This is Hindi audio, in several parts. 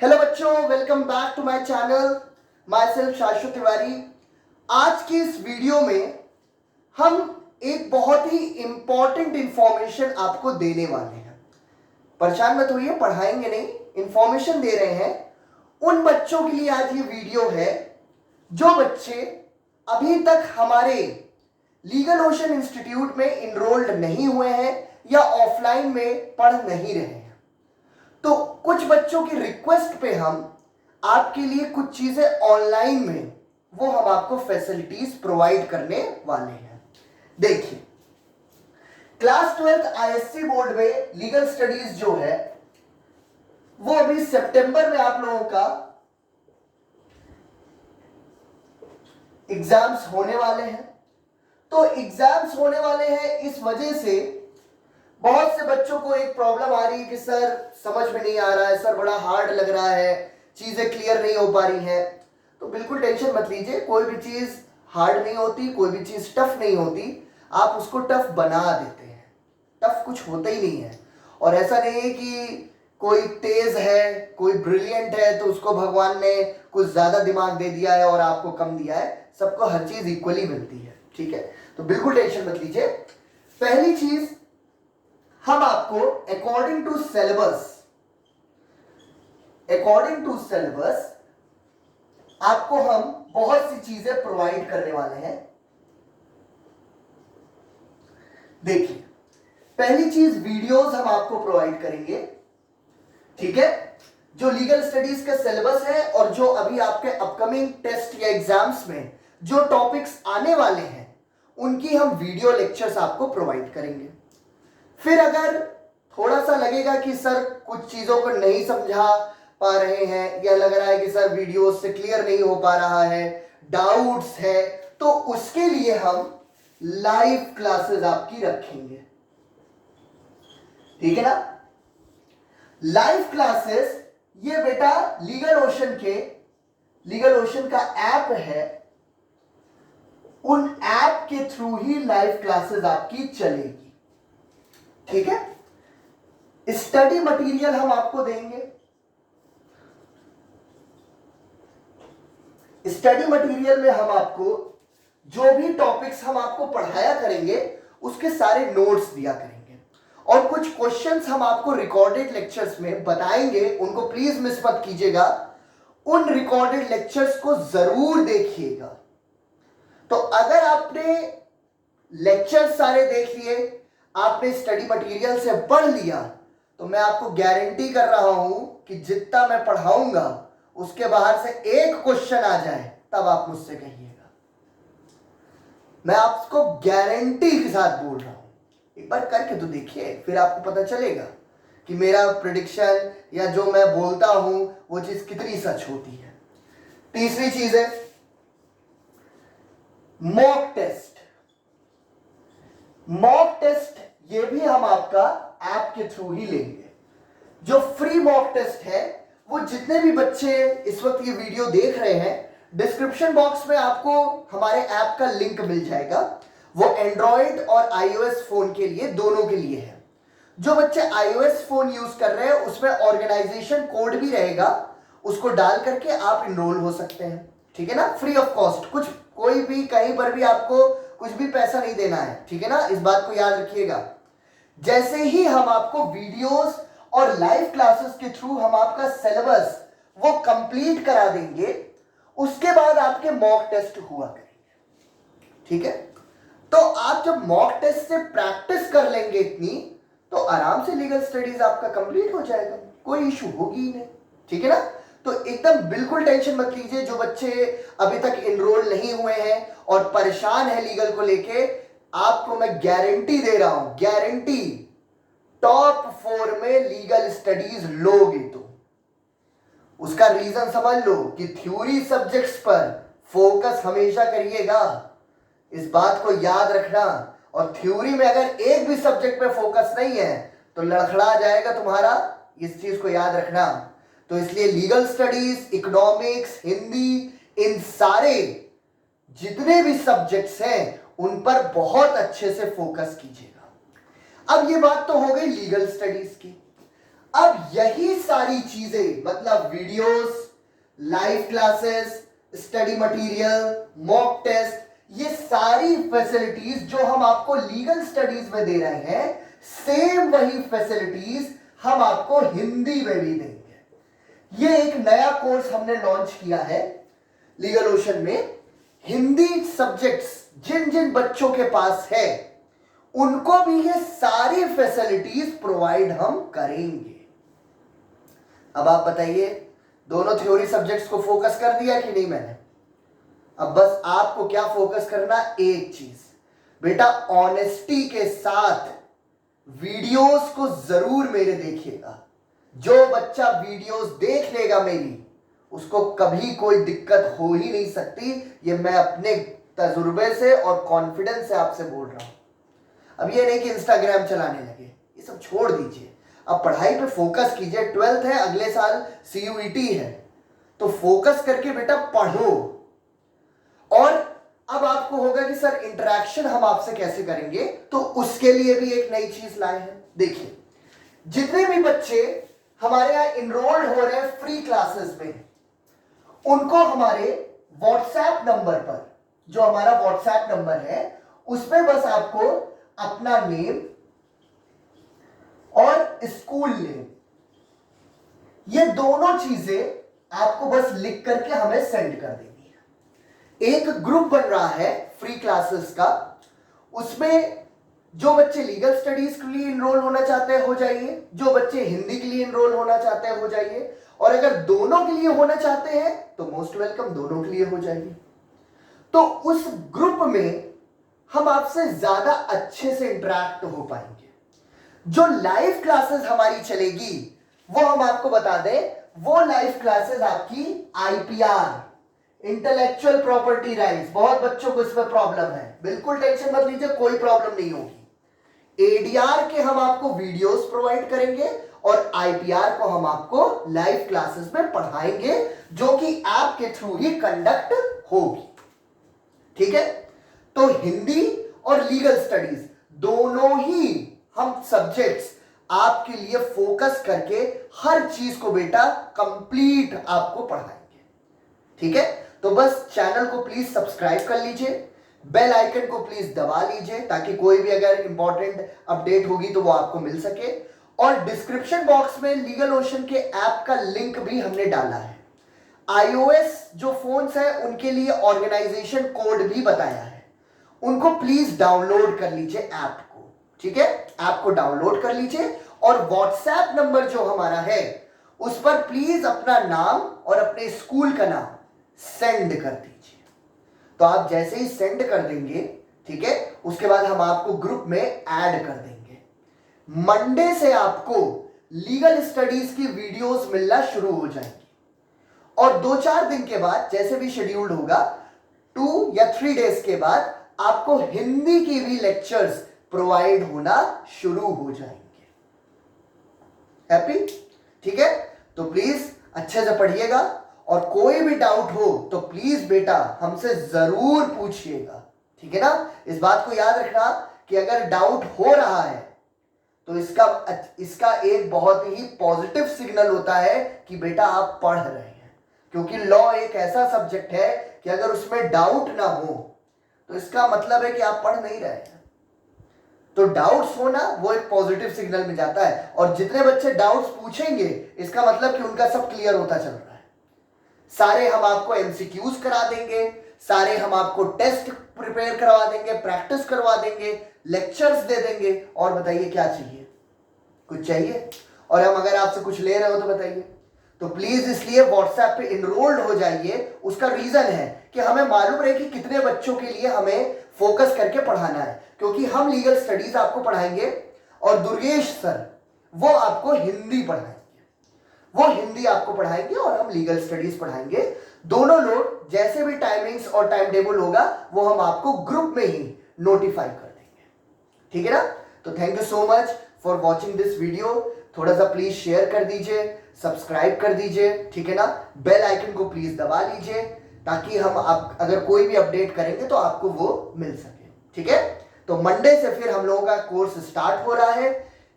हेलो बच्चों, welcome back to my channel. Myself Shashwat Tiwari. आज की इस वीडियो में हम एक बहुत ही इंपॉर्टेंट इंफॉर्मेशन आपको देने वाले हैं। परेशान मत होइए, पढ़ाएंगे नहीं, इंफॉर्मेशन दे रहे हैं। उन बच्चों के लिए आज ये वीडियो है जो बच्चे अभी तक हमारे लीगल ओशन इंस्टीट्यूट में इनरोल्ड नहीं हुए हैं या ऑफलाइन में पढ़ नहीं रहे हैं। तो कुछ बच्चों की रिक्वेस्ट पे हम आपके लिए कुछ चीजें ऑनलाइन में वो हम आपको फैसिलिटीज प्रोवाइड करने वाले हैं। देखिए, क्लास 12th आईएससी बोर्ड में लीगल स्टडीज जो है वो अभी सितंबर में आप लोगों का एग्जाम्स होने वाले हैं। तो एग्जाम्स होने वाले हैं, इस वजह से बहुत से बच्चों को एक प्रॉब्लम आ रही है कि सर समझ में नहीं आ रहा है, सर बड़ा हार्ड लग रहा है, चीजें क्लियर नहीं हो पा रही हैं। तो बिल्कुल टेंशन मत लीजिए, कोई भी चीज हार्ड नहीं होती, कोई भी चीज टफ नहीं होती, आप उसको टफ बना देते हैं। टफ कुछ होता ही नहीं है। और ऐसा नहीं है कि कोई तेज है, कोई ब्रिलियंट है तो उसको भगवान ने कुछ ज्यादा दिमाग दे दिया है और आपको कम दिया है। सबको हर चीज इक्वली मिलती है, ठीक है। तो बिल्कुल टेंशन मत लीजिए। पहली चीज, हम आपको अकॉर्डिंग टू सिलेबस आपको हम बहुत सी चीजें प्रोवाइड करने वाले हैं। देखिए, पहली चीज, वीडियोस हम आपको प्रोवाइड करेंगे, ठीक है। जो लीगल स्टडीज का सिलेबस है और जो अभी आपके अपकमिंग टेस्ट या एग्जाम्स में जो टॉपिक्स आने वाले हैं उनकी हम वीडियो लेक्चर्स आपको प्रोवाइड करेंगे। फिर अगर थोड़ा सा लगेगा कि सर कुछ चीजों को नहीं समझा पा रहे हैं या लग रहा है कि सर वीडियो से क्लियर नहीं हो पा रहा है, डाउट्स है, तो उसके लिए हम लाइव क्लासेस आपकी रखेंगे, ठीक है ना। लाइव क्लासेस, ये बेटा लीगल ओशन का ऐप है, उन ऐप के थ्रू ही लाइव क्लासेस आपकी चलेगी, ठीक है। स्टडी मटेरियल हम आपको देंगे। स्टडी मटेरियल में हम आपको जो भी टॉपिक्स हम आपको पढ़ाया करेंगे उसके सारे नोट्स दिया करेंगे और कुछ क्वेश्चंस हम आपको रिकॉर्डेड लेक्चर्स में बताएंगे, उनको प्लीज मिस मत कीजिएगा। उन रिकॉर्डेड लेक्चर्स को जरूर देखिएगा। तो अगर आपने लेक्चर्स सारे देख लिए, आपने स्टडी मटेरियल से पढ़ लिया, तो मैं आपको गारंटी कर रहा हूं कि जितना मैं पढ़ाऊंगा उसके बाहर से एक क्वेश्चन आ जाए तब आप मुझसे कहिएगा। मैं आपको गारंटी के साथ बोल रहा हूं। एक बार करके तो देखिए, फिर आपको पता चलेगा कि मेरा प्रेडिक्शन या जो मैं बोलता हूं वो चीज कितनी सच होती है। तीसरी चीज है मॉक टेस्ट। मॉक टेस्ट ये भी हम आपका ऐप के थ्रू ही लेंगे। जो फ्री मॉक टेस्ट है, वो जितने भी बच्चे इस वक्त ये वीडियो देख रहे हैं, डिस्क्रिप्शन बॉक्स में आपको हमारे ऐप का लिंक मिल जाएगा। वो एंड्रॉयड और आईओएस फोन के लिए, दोनों के लिए है। जो बच्चे आईओएस फोन यूज कर रहे हैं उसमें ऑर्गेनाइजेशन कोड भी रहेगा, उसको डाल करके आप इनरोल हो सकते हैं, ठीक है ना, फ्री ऑफ कॉस्ट। कुछ कोई भी कहीं पर भी आपको कुछ भी पैसा नहीं देना है, ठीक है ना, इस बात को याद रखिएगा। जैसे ही हम आपको वीडियोस और लाइव क्लासेस के थ्रू हम आपका सिलेबस वो कंप्लीट करा देंगे, उसके बाद आपके मॉक टेस्ट हुआ करेंगे, ठीक है। तो आप जब मॉक टेस्ट से प्रैक्टिस कर लेंगे इतनी, तो आराम से लीगल स्टडीज आपका कंप्लीट हो जाएगा, कोई इशू होगी ही नहीं, ठीक है ना। तो एकदम बिल्कुल टेंशन मत लीजिए। जो बच्चे अभी तक इनरोल नहीं हुए हैं और परेशान है लीगल को लेके, आपको मैं गारंटी दे रहा हूं, गारंटी, टॉप 4 में लीगल स्टडीज लोगे तो उसका रीजन समझ लो कि थ्योरी सब्जेक्ट्स पर फोकस हमेशा करिएगा, इस बात को याद रखना। और थ्योरी में अगर एक भी सब्जेक्ट पे फोकस नहीं है तो लड़खड़ा जाएगा तुम्हारा, इस चीज को याद रखना। तो इसलिए लीगल स्टडीज, इकोनॉमिक्स, हिंदी, इन सारे जितने भी सब्जेक्ट्स हैं उन पर बहुत अच्छे से फोकस कीजिएगा। अब ये बात तो हो गई लीगल स्टडीज की। अब यही सारी चीजें मतलब videos, live classes, study material, mock test, ये सारी फैसिलिटीज जो हम आपको लीगल स्टडीज में दे रहे हैं, सेम वही फैसिलिटीज हम आपको हिंदी में भी देंगे। ये एक नया कोर्स हमने लॉन्च किया है लीगल ओशन में। हिंदी सब्जेक्ट्स जिन जिन बच्चों के पास है उनको भी ये सारी फैसिलिटीज प्रोवाइड हम करेंगे। अब आप बताइए, दोनों थ्योरी सब्जेक्ट्स को फोकस कर दिया कि नहीं मैंने? अब बस आपको क्या फोकस करना, एक चीज बेटा, ऑनेस्टी के साथ वीडियोस को जरूर मेरे देखिएगा। जो बच्चा वीडियोस देख लेगा मेरी, उसको कभी कोई दिक्कत हो ही नहीं सकती। ये मैं अपने तजुर्बे से और कॉन्फिडेंस से आपसे बोल रहा हूं। अब ये नहीं कि इंस्टाग्राम चलाने लगे, ये सब छोड़ दीजिए। अब पढ़ाई पे फोकस कीजिए। 12th है, अगले साल CUET है, तो फोकस करके बेटा पढ़ो। और अब आपको होगा कि सर इंटरेक्शन हम आपसे कैसे करेंगे, तो उसके लिए भी एक नई चीज लाए हैं। देखिए, जितने भी बच्चे हमारे यहां इनरोल्ड हो रहे हैं फ्री क्लासेस में, उनको हमारे व्हाट्सएप नंबर पर, जो हमारा व्हाट्सएप नंबर है, उसमें बस आपको अपना नेम और स्कूल नेम, ये दोनों चीजें आपको बस लिख करके हमें सेंड कर देनी है। एक ग्रुप बन रहा है फ्री क्लासेस का, उसमें जो बच्चे लीगल स्टडीज के लिए इनरोल होना चाहते हैं हो जाइए, जो बच्चे हिंदी के लिए इनरोल होना चाहते हैं हो जाइए, और अगर दोनों के लिए होना चाहते हैं तो मोस्ट वेलकम, दोनों के लिए हो जाएगी। तो उस ग्रुप में हम आपसे ज्यादा अच्छे से इंटरेक्ट हो पाएंगे। जो लाइव क्लासेस हमारी चलेगी वो हम आपको बता दें, वो लाइव क्लासेस आपकी IPR, इंटेलेक्चुअल प्रॉपर्टी राइट्स, बहुत बच्चों को इसमें प्रॉब्लम है, बिल्कुल टेंशन मत लीजिए, कोई प्रॉब्लम नहीं होगी। ADR के हम आपको वीडियोस प्रोवाइड करेंगे और IPR को हम आपको लाइव क्लासेस में पढ़ाएंगे, जो कि ऐप के थ्रू ही कंडक्ट होगी। ठीक है, तो हिंदी और लीगल स्टडीज दोनों ही हम सब्जेक्ट्स आपके लिए फोकस करके हर चीज को बेटा कंप्लीट आपको पढ़ाएंगे। ठीक है, तो बस चैनल को प्लीज सब्सक्राइब कर लीजिए, बेल आइकन को प्लीज दबा लीजिए, ताकि कोई भी अगर इंपॉर्टेंट अपडेट होगी तो वो आपको मिल सके। और डिस्क्रिप्शन बॉक्स में लीगल ओशन के ऐप का लिंक भी हमने डाला है। iOS जो फोन्स है उनके लिए ऑर्गेनाइजेशन कोड भी बताया है, उनको प्लीज डाउनलोड कर लीजिए ऐप को। ठीक है, ऐप को डाउनलोड कर लीजिए और व्हाट्सएप नंबर जो हमारा है उस पर प्लीज अपना नाम और अपने स्कूल का नाम सेंड कर दीजिए। तो आप जैसे ही सेंड कर देंगे, ठीक है, उसके बाद हम आपको ग्रुप में ऐड कर देंगे। मंडे से आपको लीगल स्टडीज की वीडियोस मिलना शुरू हो जाएंगी और 2-4 दिन के बाद, जैसे भी शेड्यूल्ड होगा, 2 या 3 डेज के बाद आपको हिंदी की भी लेक्चर्स प्रोवाइड होना शुरू हो जाएंगे। हैप्पी? ठीक है, तो प्लीज अच्छे से पढ़िएगा और कोई भी डाउट हो तो प्लीज बेटा हमसे जरूर पूछिएगा। ठीक है ना, इस बात को याद रखना कि अगर डाउट हो रहा है तो इसका एक बहुत ही पॉजिटिव सिग्नल होता है कि बेटा आप पढ़ रहे हैं, क्योंकि लॉ एक ऐसा सब्जेक्ट है कि अगर उसमें डाउट ना हो तो इसका मतलब है कि आप पढ़ नहीं रहे हैं। तो डाउट्स होना वो एक पॉजिटिव सिग्नल में जाता है, और जितने बच्चे डाउट्स पूछेंगे इसका मतलब कि उनका सब क्लियर होता चल रहा है। सारे हम आपको MCQs करा देंगे, सारे हम आपको टेस्ट प्रिपेयर करवा देंगे, प्रैक्टिस करवा देंगे, लेक्चर्स दे देंगे। और बताइए क्या चाहिए? कुछ चाहिए? और हम अगर आपसे कुछ ले रहे हो तो बताइए। तो प्लीज इसलिए व्हाट्सएप पे इनरोल्ड हो जाइए। उसका रीजन है कि हमें मालूम रहे कि कितने बच्चों के लिए हमें फोकस करके पढ़ाना है, क्योंकि हम लीगल स्टडीज आपको पढ़ाएंगे और दुर्गेश सर वो आपको हिंदी पढ़ाएंगे, वो हिंदी आपको पढ़ाएंगे और हम लीगल स्टडीज पढ़ाएंगे। दोनों लोग जैसे भी टाइमिंग्स और टाइम टेबल होगा वो हम आपको ग्रुप में ही नोटिफाई कर देंगे। ठीक है ना, तो thank you so much for watching this video. थोड़ा सा प्लीज शेयर कर दीजिए, सब्सक्राइब कर दीजिए, ठीक है ना, बेल आइकन को प्लीज दबा लीजिए, ताकि हम आप अगर कोई भी अपडेट करेंगे तो आपको वो मिल सके। ठीक है, तो मंडे से फिर हम लोगों का कोर्स स्टार्ट हो रहा है।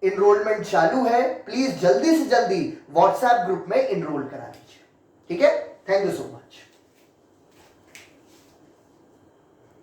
इनरोलमेंट चालू है, प्लीज जल्दी से जल्दी व्हाट्सएप ग्रुप में इनरोल करा लीजिए। ठीक है, थैंक यू सो मच।